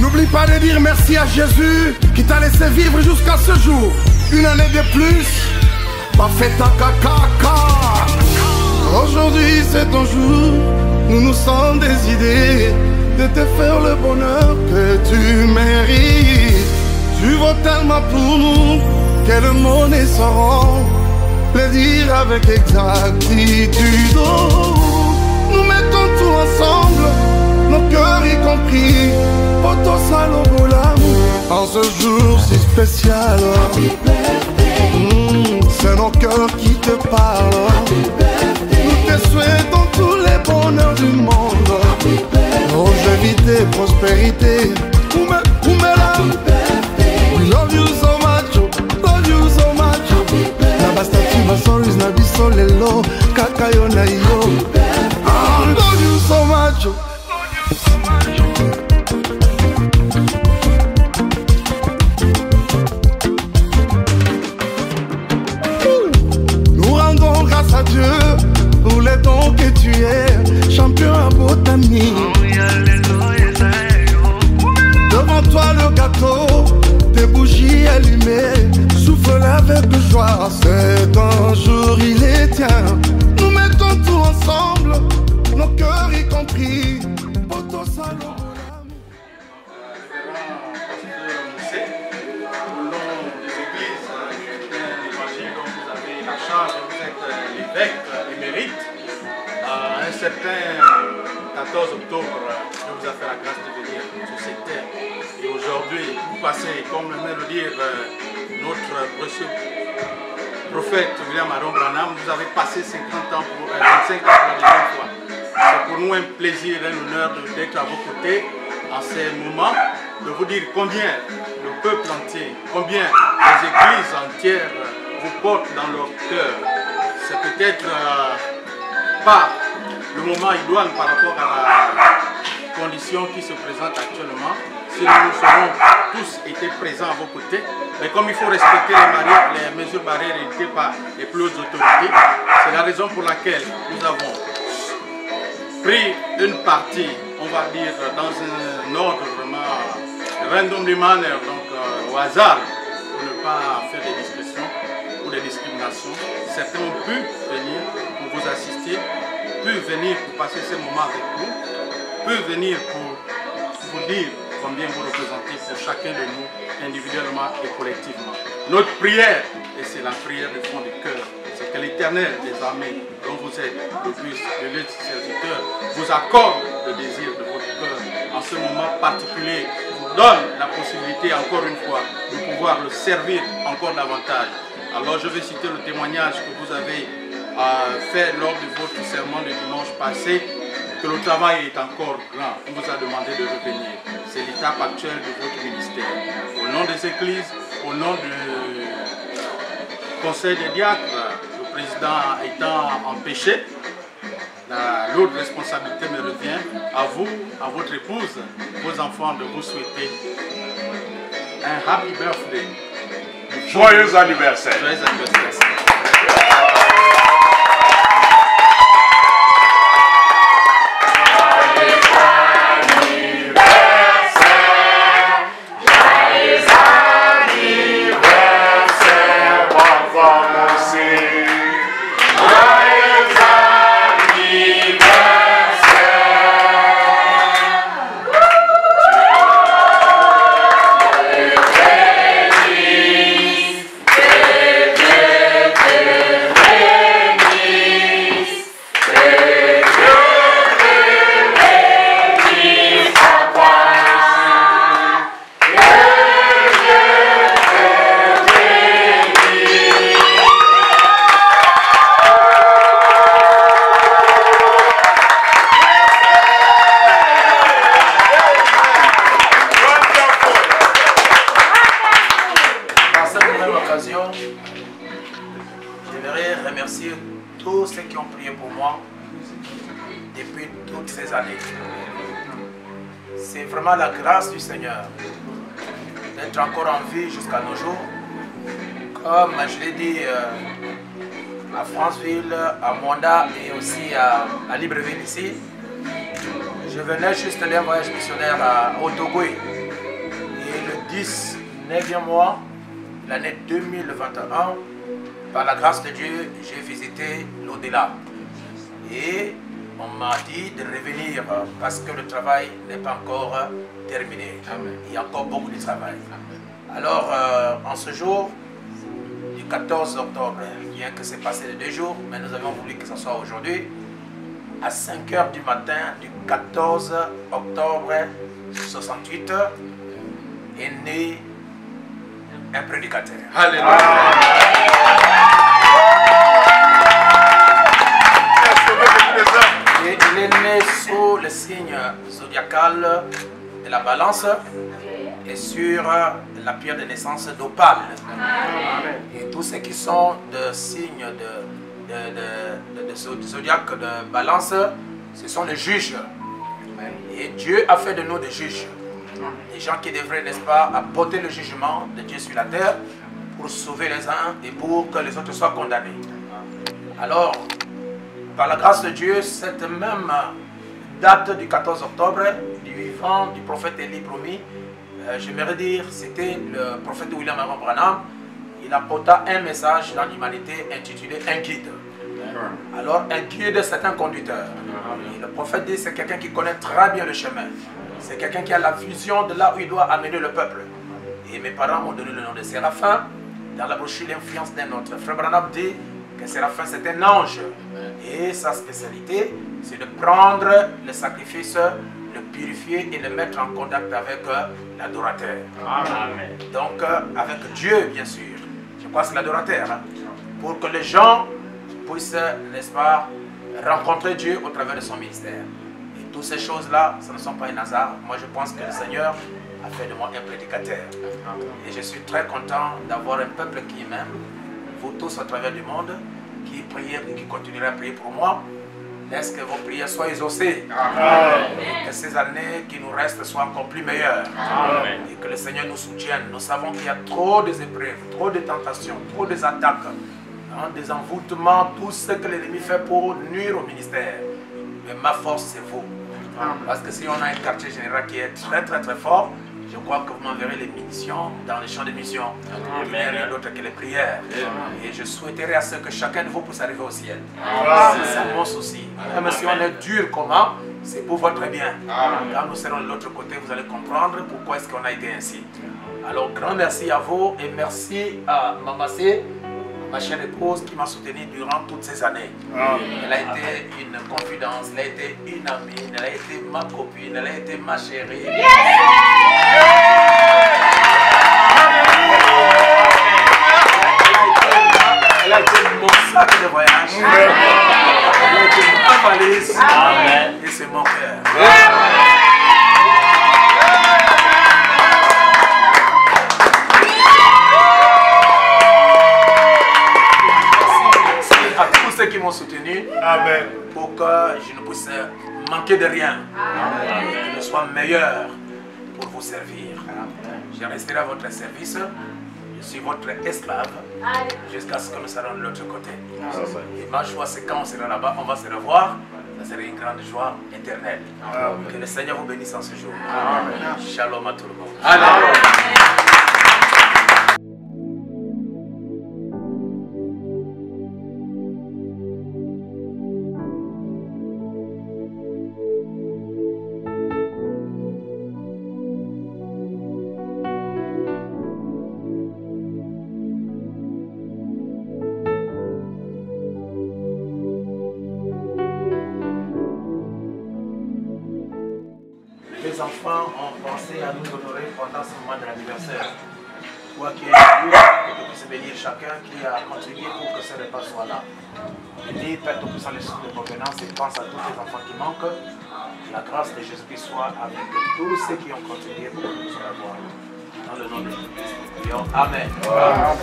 N'oublie pas de dire merci à Jésus qui t'a laissé vivre jusqu'à ce jour. Une année de plus, pas fait ta caca. Aujourd'hui c'est ton jour, nous nous sommes décidés de te faire le bonheur que tu mérites. Tu vaux tellement pour nous que le monde est sans le dire avec exactitude. Nous mettons tout ensemble, nos cœurs y compris, auto salobo l'amour. En ce jour si spécial, c'est nos cœurs qui te parlent. Nous te souhaitons tous les bonheurs du monde, longévité, prospérité. We love you so much, love you so much. Nabastati basoris na biso lelo, kakayo na yo. Love you so much. Nous rendons grâce à Dieu pour les dons que tu es, champion à botanique. Devant toi le gâteau, des bougies allumées, souffle avec joie, c'est un jour il est tien. Nous mettons tout ensemble, nos cœurs y compris, auto salon. L'évêque émérite, un certain 14 octobre, Dieu vous a fait la grâce de venir sur cette terre. Et aujourd'hui, vous passez, comme vient de dire notre précieux prophète William Aaron Branham, vous avez passé 25 ans pour la deuxième fois. C'est pour nous un plaisir, un honneur d'être à vos côtés en ces moments, de vous dire combien le peuple entier, combien les églises entières vous portent dans leur cœur. C'est peut-être pas le moment idoine par rapport à la condition qui se présente actuellement. Si nous serons tous été présents à vos côtés, mais comme il faut respecter les mesures barrières édictées par les plus hautes autorités, c'est la raison pour laquelle nous avons pris une partie, on va dire, dans un ordre vraiment randomly manner, donc au hasard, pour ne pas faire des discussions ou des discriminations. Certains ont pu venir pour vous assister, pu venir pour passer ces moments avec vous, pu venir pour vous dire combien vous représentez pour chacun de nous, individuellement et collectivement. Notre prière, et c'est la prière du fond du cœur, c'est que l'Éternel des armées, dont vous êtes le plus de serviteur, vous accorde le désir de votre cœur en ce moment particulier, vous donne la possibilité encore une fois de pouvoir le servir encore davantage. Alors je vais citer le témoignage que vous avez fait lors de votre sermon de dimanche passé, que le travail est encore grand. On vous a demandé de revenir. C'est l'étape actuelle de votre ministère. Au nom des églises, au nom du conseil des diacres, le président étant empêché, l'autre responsabilité me revient à vous, à votre épouse, vos enfants, de vous souhaiter un happy birthday. Joyeux anniversaire. Joyeux anniversaire. J'aimerais remercier tous ceux qui ont prié pour moi depuis toutes ces années. C'est vraiment la grâce du Seigneur d'être encore en vie jusqu'à nos jours. Comme je l'ai dit à Franceville, à Mwanda et aussi à Libreville ici, Je venais juste d'un voyage missionnaire au Togo. Et le 19e mois, l'année 2021, par la grâce de Dieu, j'ai visité l'au-delà. Et on m'a dit de revenir parce que le travail n'est pas encore terminé. Amen. Il y a encore beaucoup de travail. Amen. Alors, en ce jour du 14 octobre, bien que c'est passé de 2 jours, mais nous avons voulu que ce soit aujourd'hui, à 5 h du matin du 14 octobre 68, est né un prédicateur. Alléluia. Et il est né sous le signe zodiacal de la balance et sur la pierre de naissance d'opale. Et tous ceux qui sont de signes de zodiaque de balance, ce sont les juges. Et Dieu a fait de nous des juges. Des gens qui devraient, n'est-ce pas, apporter le jugement de Dieu sur la terre pour sauver les uns et pour que les autres soient condamnés. Alors, par la grâce de Dieu, cette même date du 14 octobre, du vivant du prophète Élie promis, j'aimerais dire, c'était le prophète William Aaron Branham. Il apporta un message dans l'humanité intitulé « Un guide ». Alors, un guide, c'est un conducteur. Et le prophète dit, c'est quelqu'un qui connaît très bien le chemin. C'est quelqu'un qui a la vision de là où il doit amener le peuple. Et mes parents m'ont donné le nom de Séraphin. Dans la brochure, l'influence d'un autre. Frère Branham dit que Séraphin, c'est un ange. Et sa spécialité, c'est de prendre le sacrifice, le purifier et le mettre en contact avec l'adorateur. Donc, avec Dieu, bien sûr. Je crois que c'est l'adorateur. Hein, pour que les gens puissent, n'est-ce pas, rencontrer Dieu au travers de son ministère. Et toutes ces choses-là, ce ne sont pas un hasard. Moi, je pense que le Seigneur a fait de moi un prédicateur. Et je suis très content d'avoir un peuple qui m'aime, vous tous à travers du monde, qui prie et qui continuera à prier pour moi. Laisse que vos prières soient exaucées. Et que ces années qui nous restent soient encore plus meilleures. Amen. Et que le Seigneur nous soutienne. Nous savons qu'il y a trop d'épreuves, trop de tentations, trop d'attaques, hein, des envoûtements, tout ce que l'ennemi fait pour nuire au ministère. Mais ma force, c'est vous. Parce que si on a un quartier général qui est très fort, je crois que vous m'enverrez les munitions dans les champs de mission. Il n'y a rien d'autre que les prières. Amen. Et je souhaiterais à ce que chacun de vous puisse arriver au ciel. C'est ça mon souci. Même si on est dur comment, c'est pour votre bien. Amen. Quand nous serons de l'autre côté, vous allez comprendre pourquoi est-ce qu'on a été ainsi. Alors, grand merci à vous et merci à Mamassé, ma chère épouse qui m'a soutenu durant toutes ces années. Elle a été une confidence, elle a été une amie, elle a été ma copine, elle a été ma chérie. Elle a été mon sac de voyage. Elle a été ma valise. Et c'est mon cœur. Qui m'ont soutenu. Amen. Pour que je ne puisse manquer de rien. Amen. Et que je sois meilleur pour vous servir. Amen. Je resterai à votre service. Je suis votre esclave jusqu'à ce que nous serons de l'autre côté. Amen. Et ma joie, c'est quand on sera là-bas, on va se revoir. Ça sera une grande joie éternelle. Amen. Que le Seigneur vous bénisse en ce jour. Amen. Shalom à tout le monde. Amen. Amen. Les enfants ont pensé à nous honorer pendant ce moment de l'anniversaire. Toi qui es Dieu, que tu puisses bénir chacun qui a contribué pour que ce repas soit là. Bénis, Père Tout-Puissant, les sources de provenance et pense à tous les enfants qui manquent. La grâce de Jésus-Christ soit avec tous ceux qui ont contribué pour que nous puissions la voir. Dans le nom de Jésus-Christ, nous prions. Amen. Amen.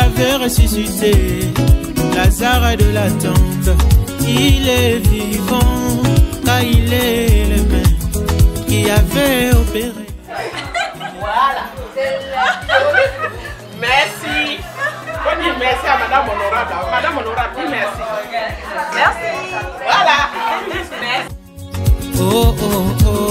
avait ressuscité Lazare de la tombe. Il est vivant, car il est le même qui avait opéré. Voilà. Merci. On dit merci à Madame Honorable. Madame Honorable, dis merci. Merci. Voilà. Merci. Oh, oh, oh, oh.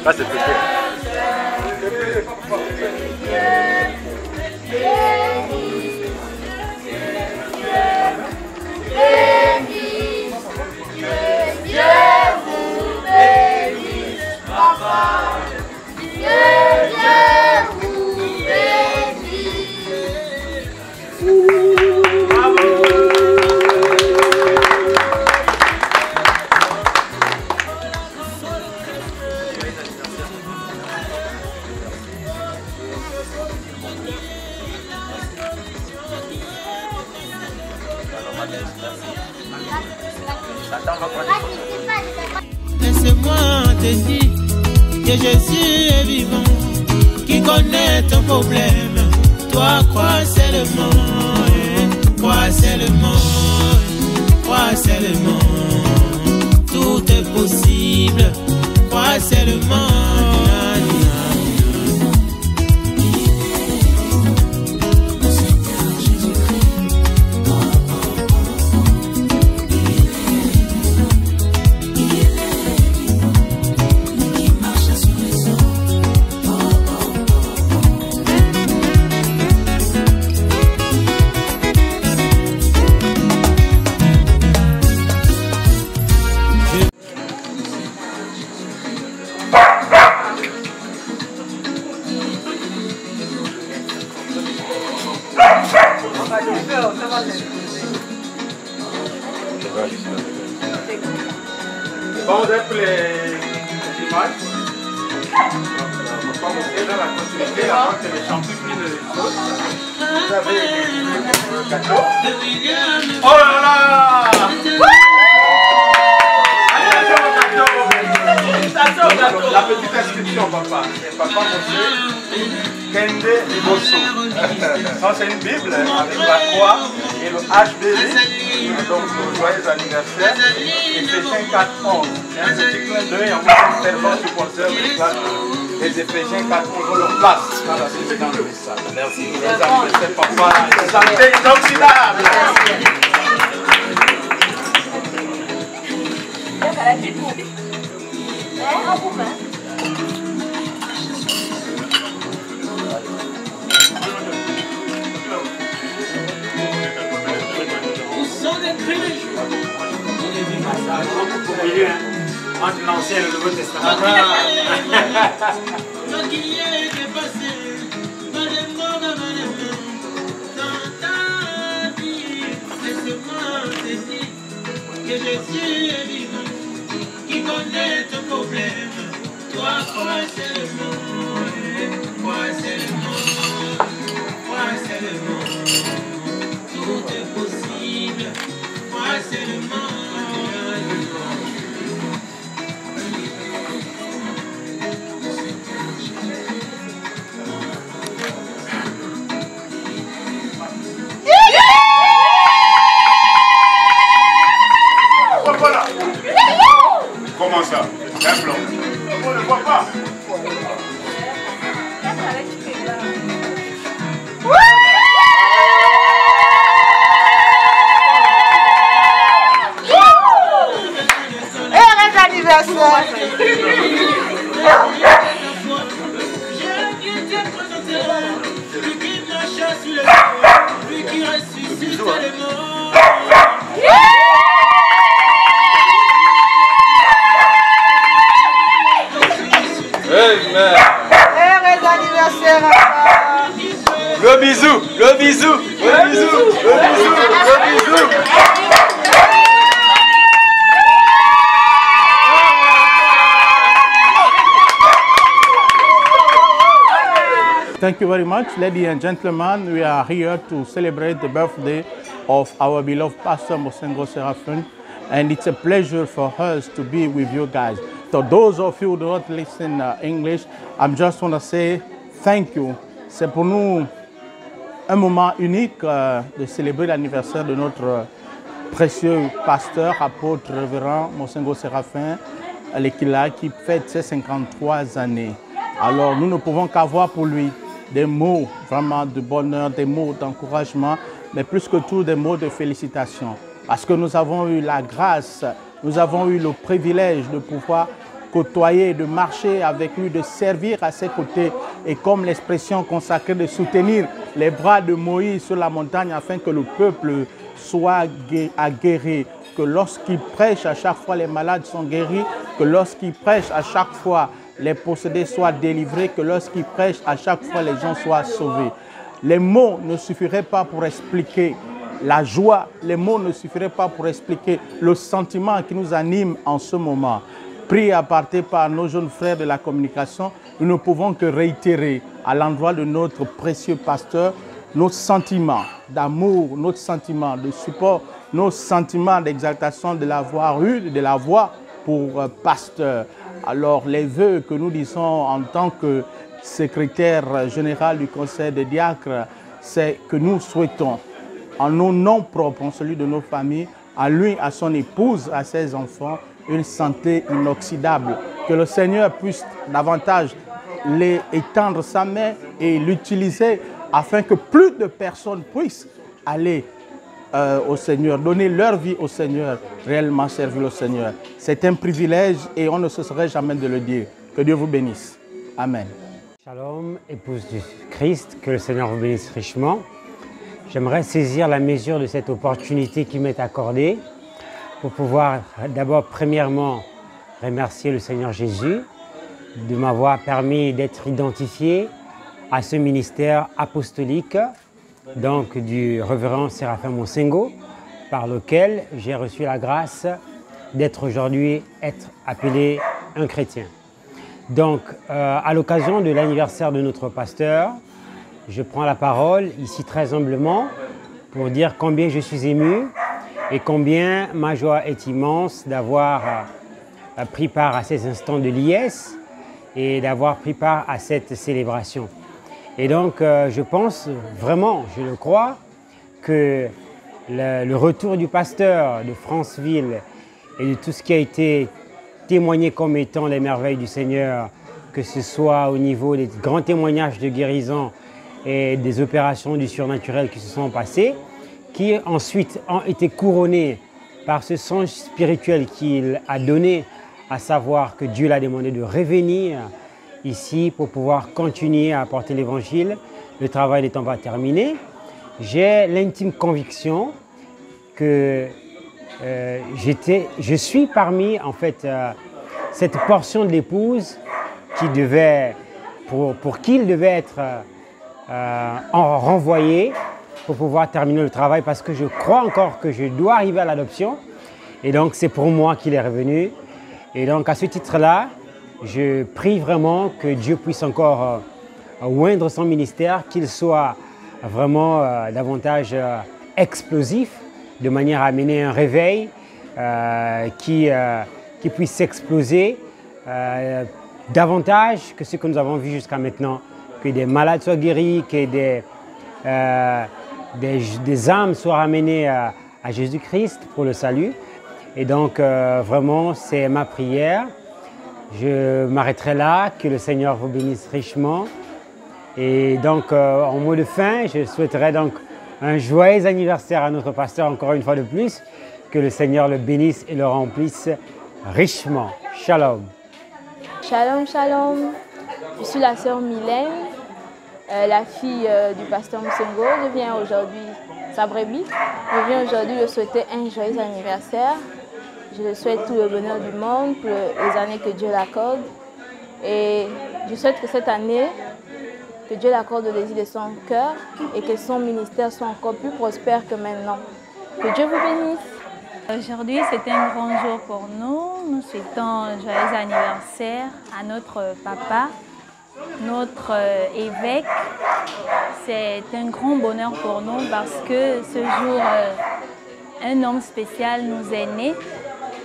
Ça, c'est petit. Laisse-moi te dire que Jésus est vivant, qui connaît ton problème. Toi, crois seulement, crois seulement, crois seulement. Tout est possible, crois seulement. Bon, vous avez pris les images. On va montrer dans la continuité avant que les champions finissent les choses. Vous avez le gâteau. Oh là là! La petite inscription, papa. C'est Papa Mosé Kende Liboso. Ça, c'est une Bible avec la croix et le HBV. Donc, joyeux anniversaire. Éphésiens 4:11. C'est un petit clin d'œil en fait tellement supporter les Éphésiens 4:11 ont leur place dans la société, dans le message. Merci. Joyeux anniversaire, papa. Santé inoxydable. Entre l'Ancien et le Nouveau Testament. Que Jésus est vivant, qui connaît ton problème. Toi, crois seulement, crois seulement, crois seulement. Tout est possible, crois seulement. Comment ça? Un blanc. On ne le voit pas. Heureux anniversaire à toi. Le bisou, le bisou, le bisou, le bisou, le bisou. Thank you very much, ladies and gentlemen. We are here to celebrate the birthday of our beloved Pastor Mosengo Seraphim, and it's a pleasure for us to be with you guys. So those of you who do not listen English, I'm just want to say thank you. C'est pour nous un moment unique de célébrer l'anniversaire de notre précieux pasteur, apôtre, révérend Mosengo Seraphim, qui fête ses 53 années. Alors nous ne pouvons qu'avoir pour lui des mots vraiment de bonheur, des mots d'encouragement, mais plus que tout des mots de félicitations. Parce que nous avons eu la grâce, nous avons eu le privilège de pouvoir côtoyer, de marcher avec lui, de servir à ses côtés. Et comme l'expression consacrée, de soutenir les bras de Moïse sur la montagne afin que le peuple soit aguerri. Que lorsqu'il prêche, à chaque fois les malades sont guéris. Que lorsqu'il prêche, à chaque fois les possédés soient délivrés, que lorsqu'il prêche, à chaque fois les gens soient sauvés. Les mots ne suffiraient pas pour expliquer la joie, les mots ne suffiraient pas pour expliquer le sentiment qui nous anime en ce moment. Pris à partir par nos jeunes frères de la communication, nous ne pouvons que réitérer à l'endroit de notre précieux pasteur nos sentiments d'amour, notre sentiment de support, nos sentiments d'exaltation de l'avoir eu, de la voix pour pasteur. Alors, les vœux que nous disons en tant que secrétaire général du Conseil des diacres, c'est que nous souhaitons, en nos noms propres, en celui de nos familles, à lui, à son épouse, à ses enfants, une santé inoxydable. Que le Seigneur puisse davantage les étendre sa main et l'utiliser afin que plus de personnes puissent aller au Seigneur, donner leur vie au Seigneur, réellement servir le Seigneur. C'est un privilège et on ne cesserait jamais de le dire. Que Dieu vous bénisse. Amen. Shalom, épouse du Christ, que le Seigneur vous bénisse richement. J'aimerais saisir la mesure de cette opportunité qui m'est accordée pour pouvoir d'abord, premièrement, remercier le Seigneur Jésus de m'avoir permis d'être identifié à ce ministère apostolique, donc du révérend Séraphin Mosengo, par lequel j'ai reçu la grâce d'être aujourd'hui appelé un chrétien. Donc, à l'occasion de l'anniversaire de notre pasteur, je prends la parole ici très humblement pour dire combien je suis ému et combien ma joie est immense d'avoir pris part à ces instants de liesse et d'avoir pris part à cette célébration. Et donc, je pense vraiment, je le crois, que le retour du pasteur de Franceville et de tout ce qui a été témoigné comme étant les merveilles du Seigneur, que ce soit au niveau des grands témoignages de guérison et des opérations du surnaturel qui se sont passées, qui ensuite ont été couronnés par ce songe spirituel qu'il a donné, à savoir que Dieu l'a demandé de revenir ici pour pouvoir continuer à apporter l'évangile, le travail n'étant pas terminé. J'ai l'intime conviction que je suis parmi en fait cette portion de l'épouse qui devait, pour qui il devait être renvoyé pour pouvoir terminer le travail, parce que je crois encore que je dois arriver à l'adoption et donc c'est pour moi qu'il est revenu. Et donc à ce titre-là, je prie vraiment que Dieu puisse encore oindre son ministère, qu'il soit vraiment davantage explosif, de manière à amener un réveil qui puisse s'exploser davantage que ce que nous avons vu jusqu'à maintenant, que des malades soient guéris, que des âmes soient ramenées à Jésus-Christ pour le salut. Et donc vraiment c'est ma prière. Je m'arrêterai là, que le Seigneur vous bénisse richement. Et donc, en mot de fin, je souhaiterais donc un joyeux anniversaire à notre pasteur, encore une fois de plus. Que le Seigneur le bénisse et le remplisse richement. Shalom. Shalom, shalom. Je suis la sœur Mylène, la fille du pasteur Mosengo. Je viens aujourd'hui, sa brebis. Je viens aujourd'hui lui souhaiter un joyeux anniversaire. Je lui souhaite tout le bonheur du monde pour les années que Dieu l'accorde. Et je souhaite que cette année, que Dieu l'accorde au désir de son cœur et que son ministère soit encore plus prospère que maintenant. Que Dieu vous bénisse. Aujourd'hui, c'est un grand jour pour nous. Nous souhaitons un joyeux anniversaire à notre papa, notre évêque. C'est un grand bonheur pour nous parce que ce jour, un homme spécial nous est né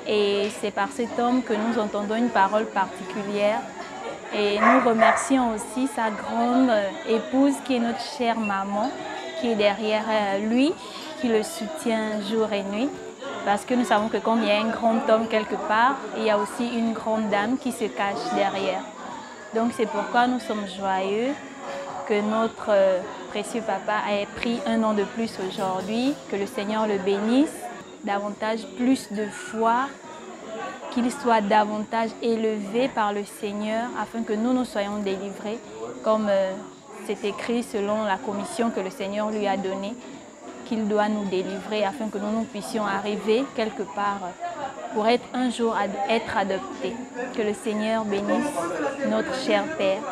et c'est par cet homme que nous entendons une parole particulière. Et nous remercions aussi sa grande épouse qui est notre chère maman, qui est derrière lui, qui le soutient jour et nuit. Parce que nous savons que quand il y a un grand homme quelque part, il y a aussi une grande dame qui se cache derrière. Donc c'est pourquoi nous sommes joyeux que notre précieux papa ait pris un an de plus aujourd'hui, que le Seigneur le bénisse, davantage plus de foi, qu'il soit davantage élevé par le Seigneur afin que nous soyons délivrés, comme c'est écrit selon la commission que le Seigneur lui a donnée, qu'il doit nous délivrer afin que nous puissions arriver quelque part pour être un jour être adoptés. Que le Seigneur bénisse notre cher Père.